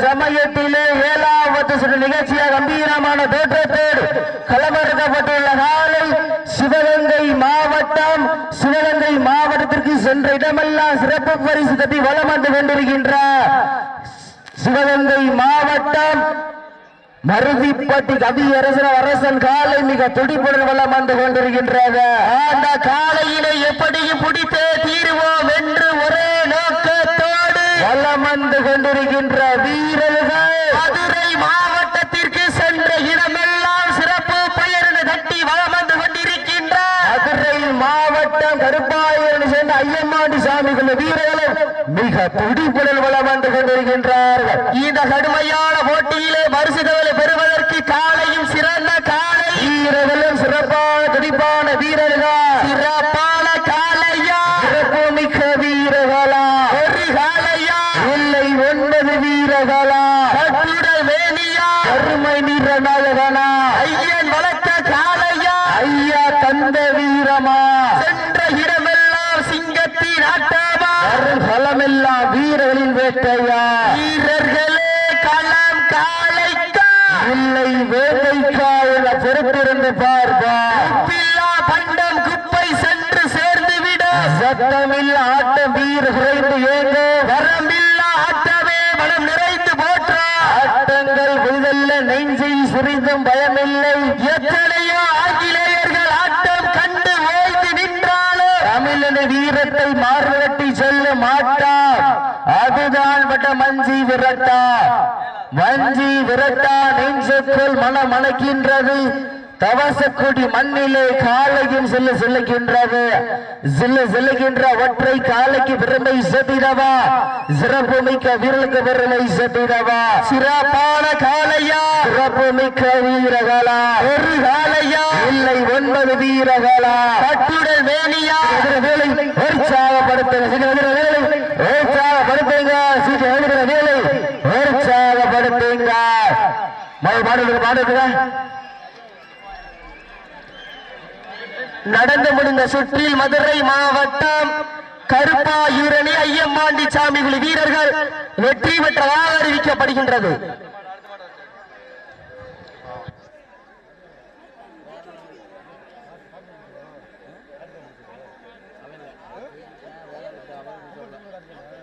சமயத்திலே 7வது சுற்று நிகழ்ச்சியாக கம்பீரமான தோற்றத்தோடு களமிறக்கப்பட்டுள்ள நாளை சிவகங்கை மாவட்டத்திற்கு சென்ற இடமெல்லாம் சிறப்பு பரிசு தட்டி வலம் வந்து கொண்டிருக்கின்ற சிவகங்கை மாவட்டம் மருதிப்பட்டி கவியரசன் காலை மிக துடிப்புடன் வலம் வந்து கொண்டிருக்கின்றது. அந்த காலையிலே எப்படியும் பிடித்தே தீருவோம் என்று ஒரே நோக்கத்தோடு வலம் வந்து கொண்டிருக்கின்ற வீரர்கள் மதுரை மாவட்டத்திற்கு சென்ற இடமெல்லாம் சிறப்பு பெயரினை தட்டி வலம் வந்து கொண்டிருக்கின்ற மதுரை மாவட்டம் கருப்பாயூர் சேர்ந்த ஐயம்மாண்டி சாமிகள் வீரர்களும் மிக துடிப்புடன் வலம் வந்து கொண்டிருக்கின்றார்கள். இந்த கடுமையான போட்டியிலே பரிசுகளை பெறுவதற்கு காலையும் சிறந்த காலை வீரர்களும் சிறப்பான துடிப்பான வீரர்கள் சிறப்பான காலையா சிறப்பு மிக்க வீரர்களா ஒரு காலையா இல்லை 9 வீரர்களா கட்டுடல் வேணியா கருமை நிற நாயகனா ஐயன் வளர்த்த காலையா ஐயா தந்த வீரமா சென்ற இடமெல்லாம் சிங்கத்தின் ஆட்டமா களமெல்லாம் வீரர்களின் வேட்டையா வீரர்களே களம் காலைக்கா இல்லை வேலைக்கா என பொறுத்திருந்து பார்ப்பா பண்டம் குப்பை சென்று சேர்ந்து விட சத்தமில்ல ஆட்டம் வீர குறைந்து ஏங்க வரமில்ல ஆட்டமே மனம் நிறைந்து போற்ற ஆட்டங்கள் புதிதல்ல நெஞ்சை சுரிந்தும் பயமில்லை எத்தனையோ ஆங்கிலேயர்கள் ஆட்டம் கண்டு ஓய்ந்து நின்றாலும் தமிழன வீரத்தை மாறுவட்டி செல்ல மாட்டார். அதுதான் பட்ட மஞ்சி விரட்டா நெஞ்சுக்குள் மனம் அணைக்கின்றது. தவசக்குடி மண்ணிலே காலையும் செல்லுகின்றது. செல்லுகின்ற ஒற்றை காலைக்கு பெருமை சேர்த்திடவா சிறப்பு மிக்க வீரர்களுக்கு பெருமை சேர்த்திடவா சிறப்பான காலையா சிறப்பு மிக்க வீரர்களா ஒரு காலையா இல்லை 9 வீரர்களா கட்டுடல் வேணியா வேலை உற்சாகப்படுத்துங்க நடந்து முடிந்த சுற்றில் மதுரை மாவட்டம் கருப்பாயூரணி ஐயம்மாண்டி சாமி வீரர்கள் வெற்றி பெற்றதாக அறிவிக்கப்படுகின்றது.